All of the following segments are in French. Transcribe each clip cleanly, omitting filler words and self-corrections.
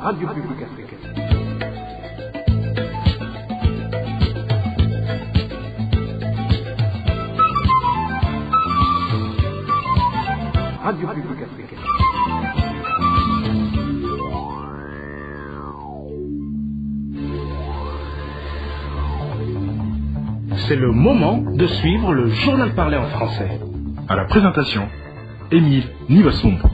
Radio Publique Africaine. Radio Publique Africaine. C'est le moment de suivre le journal parlé en français. À la présentation, Émile Nivasumbo.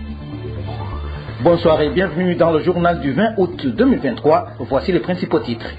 Bonsoir et bienvenue dans le journal du 20 août 2023. Voici les principaux titres.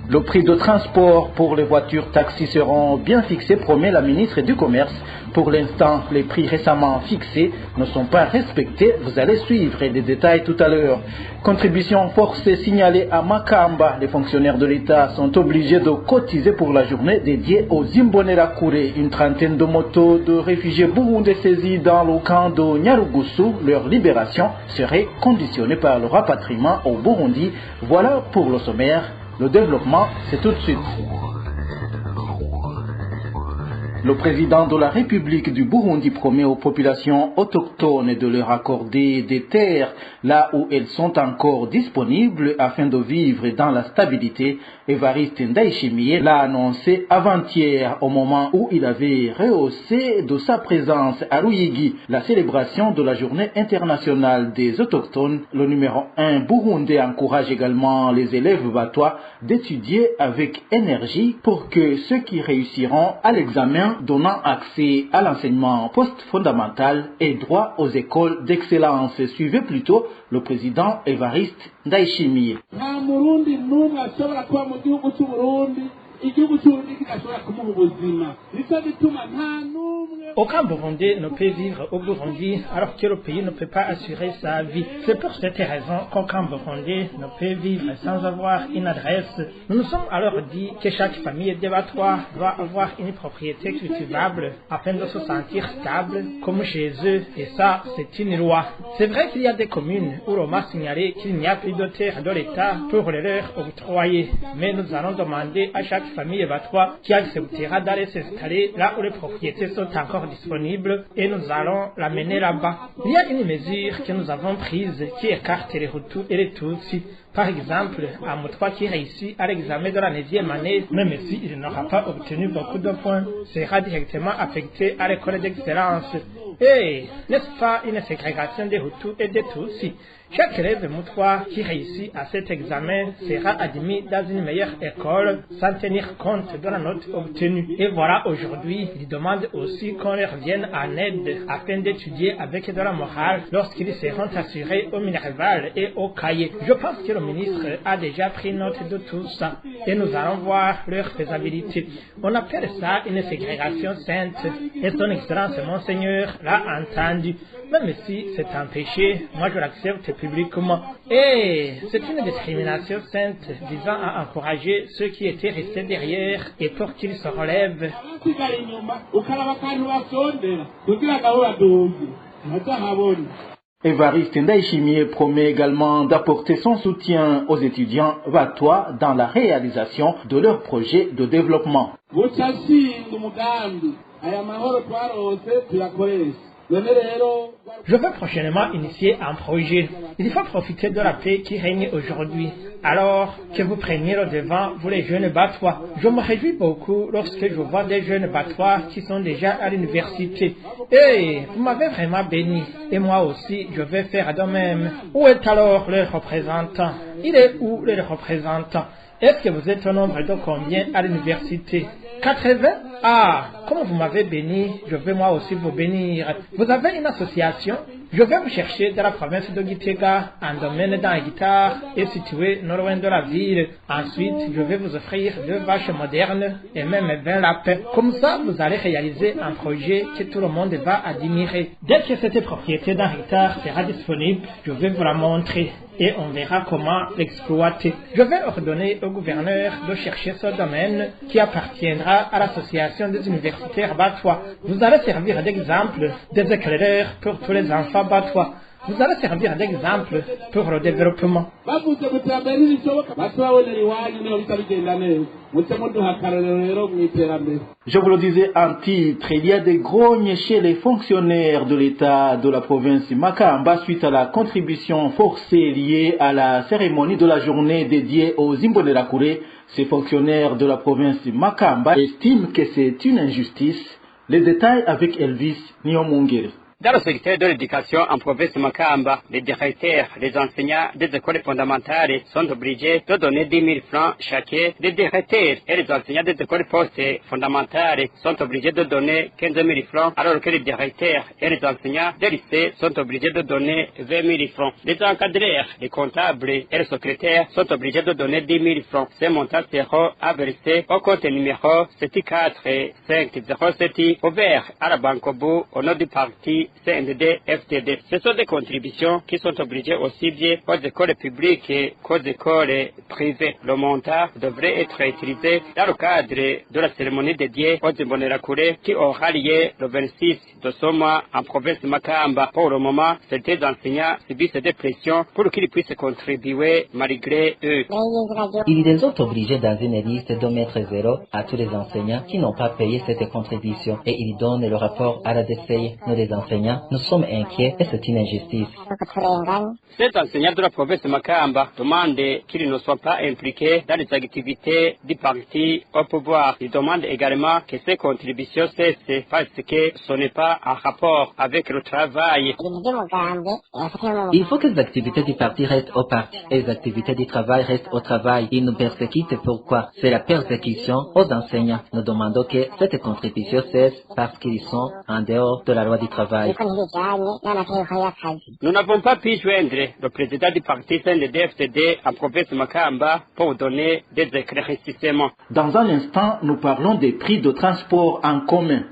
Le prix de transport pour les voitures taxis seront bien fixés, promet la ministre du Commerce. Pour l'instant, les prix récemment fixés ne sont pas respectés. Vous allez suivre des détails tout à l'heure. Contribution forcée signalée à Makamba. Les fonctionnaires de l'État sont obligés de cotiser pour la journée dédiée aux Imbonerakure. Une trentaine de motos de réfugiés burundais saisis dans le camp de Nyarugusu. Leur libération serait conditionnée par le rapatriement au Burundi. Voilà pour le sommaire. Le développement, c'est tout de suite. Le président de la République du Burundi promet aux populations autochtones de leur accorder des terres là où elles sont encore disponibles afin de vivre dans la stabilité. Évariste Ndayishimiye l'a annoncé avant-hier au moment où il avait rehaussé de sa présence à Ruyigi la célébration de la journée internationale des autochtones. Le numéro 1 burundais encourage également les élèves batois d'étudier avec énergie pour que ceux qui réussiront à l'examen donnant accès à l'enseignement post-fondamental et droit aux écoles d'excellence. Suivez plutôt le président Évariste Ndayishimiye. Aucun Burundais ne peut vivre au Burundi alors que le pays ne peut pas assurer sa vie. C'est pour cette raison qu'aucun Burundais ne peut vivre sans avoir une adresse. Nous nous sommes alors dit que chaque famille débattoir doit avoir une propriété cultivable afin de se sentir stable comme chez eux. Et ça, c'est une loi. C'est vrai qu'il y a des communes où l'on m'a signalé qu'il n'y a plus de terre de l'État pour les leur octroyer. Mais nous allons demander à chaque famille batois qui acceptera d'aller s'installer là où les propriétés sont encore disponibles et nous allons l'amener là-bas. Il y a une mesure que nous avons prise qui écarte les Hutus et les Tutsis. Par exemple, un Mutwa qui réussit à l'examen de la 9e année, même s'il n'aura pas obtenu beaucoup de points, sera directement affecté à l'école d'excellence. Et n'est-ce pas une ségrégation des Hutus et des Tutsis? Chaque élève Mutwa qui réussit à cet examen sera admis dans une meilleure école sans tenir compte de la note obtenue. Et voilà, aujourd'hui, ils demandent aussi qu'on leur vienne en aide afin d'étudier avec de la morale lorsqu'ils seront assurés au Minerval et au cahier. Je pense que le ministre a déjà pris note de tout ça et nous allons voir leur faisabilité. On appelle ça une ségrégation sainte et son excellence Monseigneur l'a entendu. Même si c'est un péché, moi je l'accepte publiquement. Et c'est une discrimination sainte visant à encourager ceux qui étaient restés derrière et pour qu'ils se relèvent. Évariste Ndayishimiye promet également d'apporter son soutien aux étudiants batois dans la réalisation de leurs projets de développement. Je veux prochainement initier un projet. Il faut profiter de la paix qui règne aujourd'hui. Alors que vous preniez le devant, vous les jeunes batois. Je me réjouis beaucoup lorsque je vois des jeunes batois qui sont déjà à l'université. Et vous m'avez vraiment béni. Et moi aussi, je vais faire de même. Où est alors le représentant? Il est où le représentant? Est-ce que vous êtes au nombre de combien à l'université? 80? Ah, comme vous m'avez béni, je vais moi aussi vous bénir. Vous avez une association? Je vais vous chercher dans la province de Gitega, un domaine dans la guitare est situé non loin de la ville. Ensuite, je vais vous offrir 2 vaches modernes et même 20 lapins. Comme ça, vous allez réaliser un projet que tout le monde va admirer. Dès que cette propriété d'un hectare sera disponible, je vais vous la montrer et on verra comment l'exploiter. Je vais ordonner au gouverneur de chercher ce domaine qui appartiendra à l'association des universitaires batois. Vous allez servir d'exemple des éclaireurs pour tous les enfants batois. Vous allez servir d'exemple pour le développement. Je vous le disais en titre, il y a des grognes chez les fonctionnaires de l'État de la province Makamba suite à la contribution forcée liée à la cérémonie de la journée dédiée aux Imbonerakure. Ces fonctionnaires de la province Makamba estiment que c'est une injustice. Les détails avec Elvis Nyomungere. Dans le secteur de l'éducation en province Makamba, les directeurs, les enseignants des écoles fondamentales sont obligés de donner 10 000 francs chacun. Les directeurs et les enseignants des écoles post-fondamentales sont obligés de donner 15 000 francs, alors que les directeurs et les enseignants des lycées sont obligés de donner 20 000 francs. Les encadreurs, les comptables et les secrétaires sont obligés de donner 10 000 francs. Ces montants seront à verser au compte numéro 74507 ouvert à la Bankobu au nom du parti CNDD FTD. Ce sont des contributions qui sont obligées aussi bien aux écoles publiques qu'aux écoles privées. Le montant devrait être utilisé dans le cadre de la cérémonie dédiée aux Imbonerakure qui aura lieu le 26 de ce mois en province de Makamba. Pour le moment, certains enseignants subissent des pressions pour qu'ils puissent contribuer malgré eux. Ils les ont obligés dans une liste de mettre zéro à tous les enseignants qui n'ont pas payé cette contribution et ils donnent le rapport à la DCI. Nous les enseignants, nous sommes inquiets et c'est une injustice. Cet enseignant de la province de Makamba demande qu'ils ne soient pas impliqués dans les activités du parti au pouvoir. Il demande également que ces contributions cessent parce que ce n'est pas en rapport avec le travail. Il faut que les activités du parti restent au parti et les activités du travail restent au travail. Ils nous persécutent pourquoi? C'est la persécution aux enseignants. Nous demandons que cette contribution cesse parce qu'ils sont en dehors de la loi du travail. Nous n'avons pas pu joindre le président du parti CNDD-FTD en province de Makamba pour donner des éclaircissements. Dans un instant, nous parlons des prix de transport en commun.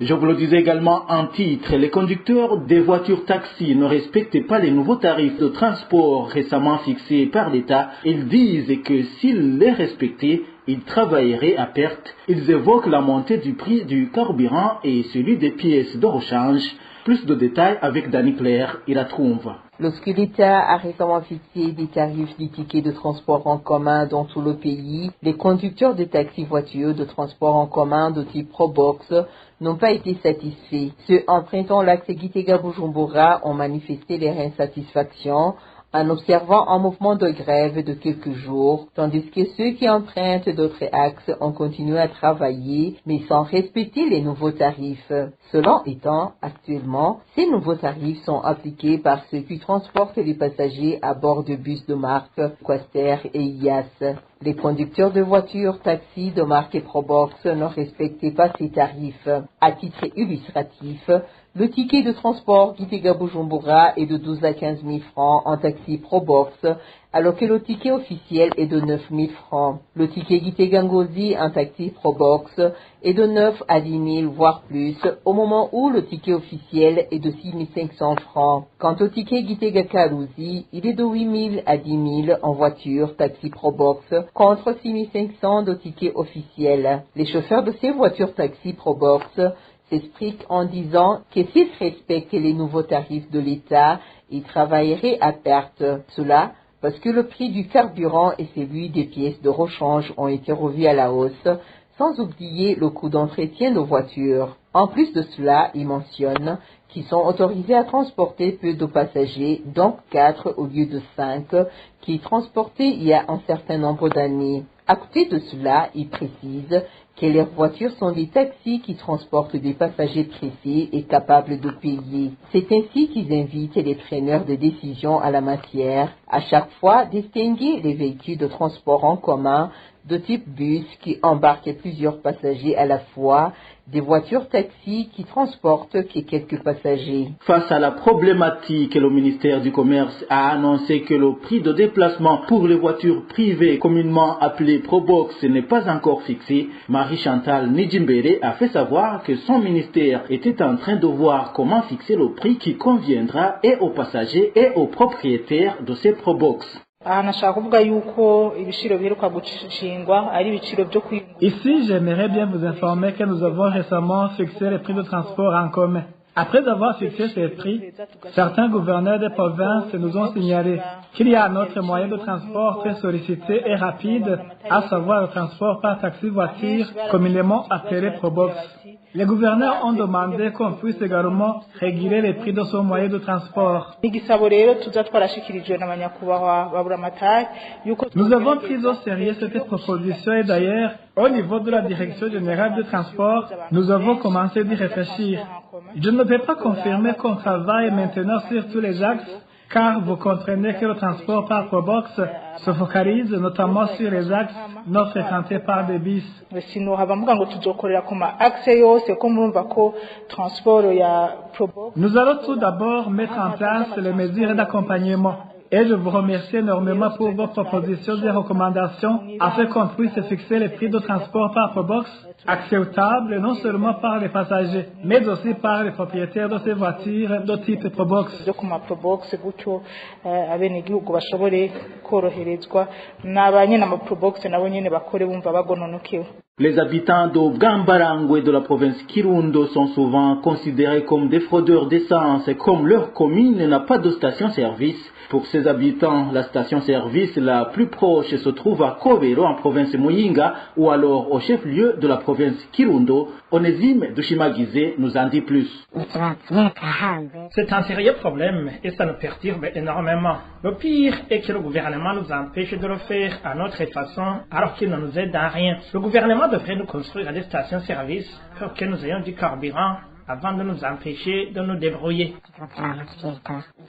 Je vous le disais également en titre, les conducteurs des voitures taxis ne respectent pas les nouveaux tarifs de transport récemment fixés par l'État. Ils disent que s'ils les respectaient, ils travailleraient à perte. Ils évoquent la montée du prix du carburant et celui des pièces de rechange. Plus de détails avec Danny Claire, il la trouve. Lorsque l'État a récemment fixé des tarifs des tickets de transport en commun dans tout le pays, les conducteurs de taxi-voitures de transport en commun de type Probox n'ont pas été satisfaits. Ceux empruntant l'axe Gitega-Bujumbura ont manifesté leur insatisfaction en observant un mouvement de grève de quelques jours, tandis que ceux qui empruntent d'autres axes ont continué à travailler, mais sans respecter les nouveaux tarifs. Cela étant, actuellement, ces nouveaux tarifs sont appliqués par ceux qui transportent les passagers à bord de bus de marque Quaster et IAS. Les conducteurs de voitures taxis de marque Probox ne respectaient pas ces tarifs. À titre illustratif, le ticket de transport Gitega-Bujumbura est de 12 à 15 000 francs en taxi Probox, alors que le ticket officiel est de 9 000 francs. Le ticket Gitega-Ngozi en taxi Probox est de 9 à 10 000, voire plus, au moment où le ticket officiel est de 6 500 francs. Quant au ticket Gitega-Karuzi, il est de 8 000 à 10 000 en voiture taxi Probox, contre 6 500 de ticket officiel. Les chauffeurs de ces voitures taxi Probox s'explique en disant que s'ils respectent les nouveaux tarifs de l'État, ils travailleraient à perte. Cela parce que le prix du carburant et celui des pièces de rechange ont été revus à la hausse, sans oublier le coût d'entretien de voitures. En plus de cela, ils mentionnent qu'ils sont autorisés à transporter peu de passagers, donc 4 au lieu de 5, qui transportaient il y a un certain nombre d'années. À côté de cela, ils précisent que leurs voitures sont des taxis qui transportent des passagers pressés et capables de payer. C'est ainsi qu'ils invitent les preneurs de décision à la matière à chaque fois distinguer les véhicules de transport en commun de type bus qui embarquent plusieurs passagers à la fois, des voitures taxis qui transportent que quelques passagers. Face à la problématique, le ministère du Commerce a annoncé que le prix de déplacement pour les voitures privées communément appelées Probox n'est pas encore fixé. Marie-Chantal Nijimbere a fait savoir que son ministère était en train de voir comment fixer le prix qui conviendra et aux passagers et aux propriétaires de ces Probox. Ici, j'aimerais bien vous informer que nous avons récemment fixé les prix de transport en commun. Après avoir fixé ces prix, certains gouverneurs des provinces nous ont signalé qu'il y a un autre moyen de transport très sollicité et rapide, à savoir le transport par taxi-voiture, communément appelé Probox. Les gouverneurs ont demandé qu'on puisse également réguler les prix de ce moyen de transport. Nous avons pris au sérieux cette proposition et d'ailleurs, au niveau de la Direction générale du transport, nous avons commencé d'y réfléchir. Je ne peux pas confirmer qu'on travaille maintenant sur tous les axes, car vous comprenez que le transport par Probox se focalise notamment sur les axes non fréquentés par des bus. Nous allons tout d'abord mettre en place les mesures d'accompagnement. Et je vous remercie énormément pour vos propositions et recommandations afin qu'on puisse fixer les prix de transport par Probox acceptables non seulement par les passagers, mais aussi par les propriétaires de ces voitures de type Probox. Les habitants de Bwambarangwe de la province Kirundo sont souvent considérés comme des fraudeurs d'essence et comme leur commune n'a pas de station-service. Pour ces habitants, la station-service la plus proche se trouve à Kobero en province Muyinga ou alors au chef-lieu de la province Kirundo. Onésime Dushimagize nous en dit plus. C'est un sérieux problème et ça nous perturbe énormément. Le pire est que le gouvernement nous empêche de le faire à notre façon alors qu'il ne nous aide à rien. Le gouvernement devrait nous construire des stations-service pour que nous ayons du carburant avant de nous empêcher de nous débrouiller.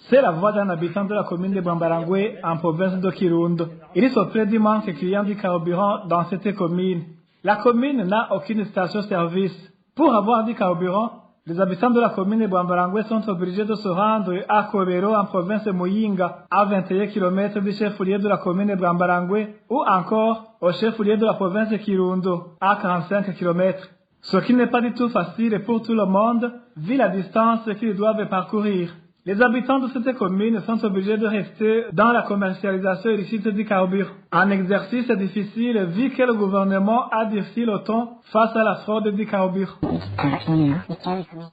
C'est la voix d'un habitant de la commune de Bwambarangwe en province de Kirundo. Il se plaint du manque criant du carburant dans cette commune. La commune n'a aucune station-service. Pour avoir du carburant, les habitants de la commune de Bwambarangwe sont obligés de se rendre à Kobero en province Muyinga, à 21 km du chef-lieu de la commune de Bwambarangwe, ou encore au chef-lieu de la province de Kirundo, à 45 km. Ce qui n'est pas du tout facile pour tout le monde, vu la distance qu'ils doivent parcourir. Les habitants de cette commune sont obligés de rester dans la commercialisation illicite du carburant. Un exercice difficile vu que le gouvernement a durci le ton face à la fraude du carburant.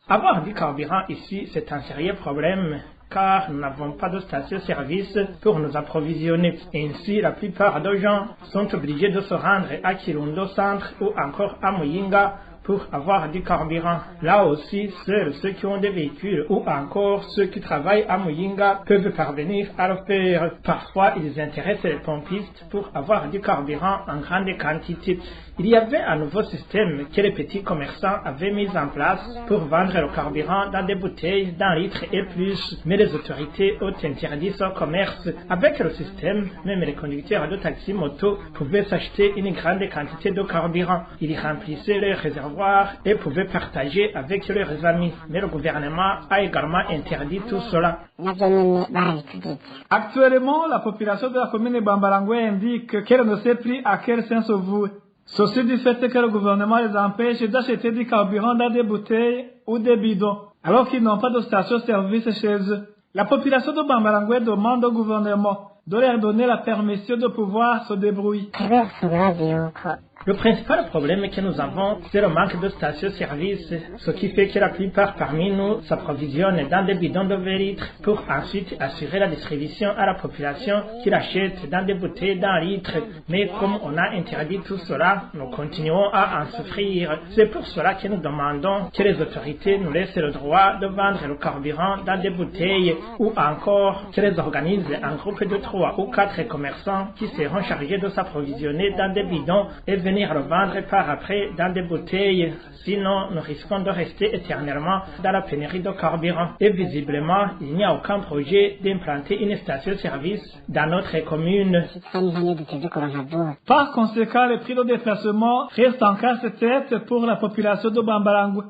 Avoir du carburant ici, c'est un sérieux problème, car nous n'avons pas de station-service pour nous approvisionner. Ainsi, la plupart des gens sont obligés de se rendre à Kirundo Centre ou encore à Muyinga pour avoir du carburant. Là aussi, seuls ceux qui ont des véhicules ou encore ceux qui travaillent à Muyinga peuvent parvenir à le faire. Parfois, ils intéressent les pompistes pour avoir du carburant en grande quantité. Il y avait un nouveau système que les petits commerçants avaient mis en place pour vendre le carburant dans des bouteilles d'un litre et plus, mais les autorités ont interdit ce commerce. Avec le système, même les conducteurs de taxi-moto pouvaient s'acheter une grande quantité de carburant. Ils remplissaient leurs réservoirs et pouvaient partager avec leurs amis. Mais le gouvernement a également interdit tout cela. Actuellement, la population de la commune de Bwambarangwe indique qu'elle ne sait plus à quel sens vouer. Ceci du fait que le gouvernement les empêche d'acheter du carburant dans des bouteilles ou des bidons, alors qu'ils n'ont pas de station-service chez eux. La population de Bwambarangwe demande au gouvernement de leur donner la permission de pouvoir se débrouiller. Le principal problème que nous avons, c'est le manque de stations-service, ce qui fait que la plupart parmi nous s'approvisionnent dans des bidons de 20 litres pour ensuite assurer la distribution à la population qui l'achète dans des bouteilles d'un litre. Mais comme on a interdit tout cela, nous continuons à en souffrir. C'est pour cela que nous demandons que les autorités nous laissent le droit de vendre le carburant dans des bouteilles ou encore qu'elles organisent un groupe de 3 ou 4 commerçants qui seront chargés de s'approvisionner dans des bidons et venir le vendre par après dans des bouteilles. Sinon, nous risquons de rester éternellement dans la pénurie de carburant. Et visiblement, il n'y a aucun projet d'implanter une station-service dans notre commune. Par conséquent, le prix de déplacement reste en casse-tête pour la population de Bwambarangwe.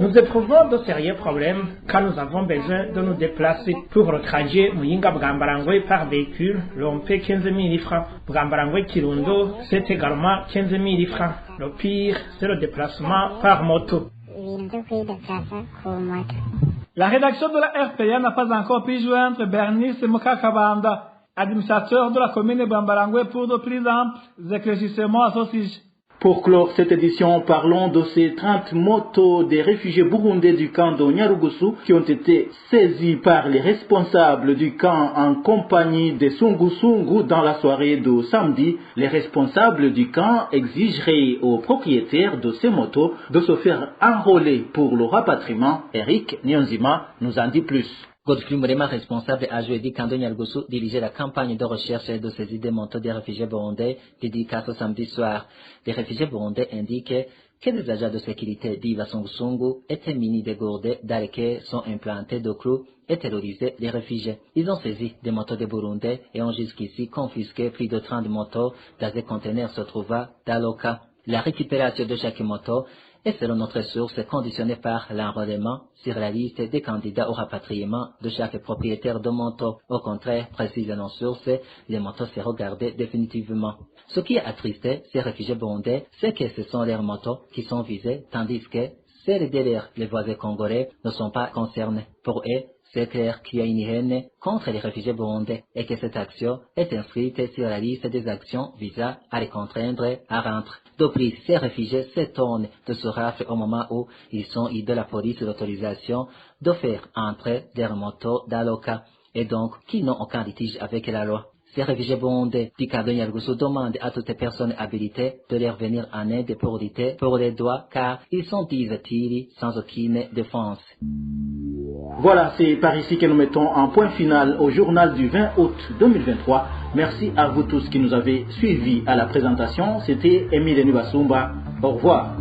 Nous éprouvons de sérieux problèmes quand nous avons besoin de nous déplacer. Pour le trajet Muyinga-Bwambarangwe par véhicule, l'on paie 15 000 francs. Bwambarangwe-Kirundo, c'est également 15 000 francs. Le pire, c'est le déplacement par moto. La rédaction de la RPA n'a pas encore pu joindre Bernice Mokakabanda, administrateur de la commune de Bwambarangwe, pour de plus amples éclaircissements à ce sujet. Pour clore cette édition, parlons de ces 30 motos des réfugiés burundais du camp de Nyarugusu qui ont été saisis par les responsables du camp en compagnie des Sungu dans la soirée de samedi. Les responsables du camp exigeraient aux propriétaires de ces motos de se faire enrôler pour le rapatriement. Eric Nyonzima nous en dit plus. Godfrey Murema, responsable adjoint du camp de Nyarugusu, dirigeait la campagne de recherche et de saisie des motos des réfugiés burundais dédicace au samedi soir. Les réfugiés burundais indiquent que des agents de sécurité d'Iva Sungu étaient munis de gourdets dans lesquels sont implantés de clous et terrorisés les réfugiés. Ils ont saisi des motos de Burundais et ont jusqu'ici confisqué plus de 30 motos dans des conteneurs se trouvant dans l'Oka. La récupération de chaque moto est selon notre source conditionnée par l'enrôlement sur la liste des candidats au rapatriement de chaque propriétaire de moto. Au contraire, précise nos sources, les motos seront gardées définitivement. Ce qui a attristé ces réfugiés burundais, c'est que ce sont leurs motos qui sont visées, tandis que celles derrière les voisins congolais ne sont pas concernés. Pour eux, c'est clair qu'il y a une haine contre les réfugiés burundais et que cette action est inscrite sur la liste des actions visant à les contraindre à rentrer. De plus, ces réfugiés s'étonnent de ce rafle au moment où ils ont eu de la police l'autorisation de faire entrer leurs motos dans le cas et donc qui n'ont aucun litige avec la loi. Ces réfugiés burundais du camp de Nyarugusu demandent à toutes les personnes habilitées de leur venir en aide pour lutter pour les droits car ils sont, disent-ils, sans aucune défense. Voilà, c'est par ici que nous mettons un point final au journal du 20 août 2023. Merci à vous tous qui nous avez suivis à la présentation. C'était Émile Nibasumba. Au revoir.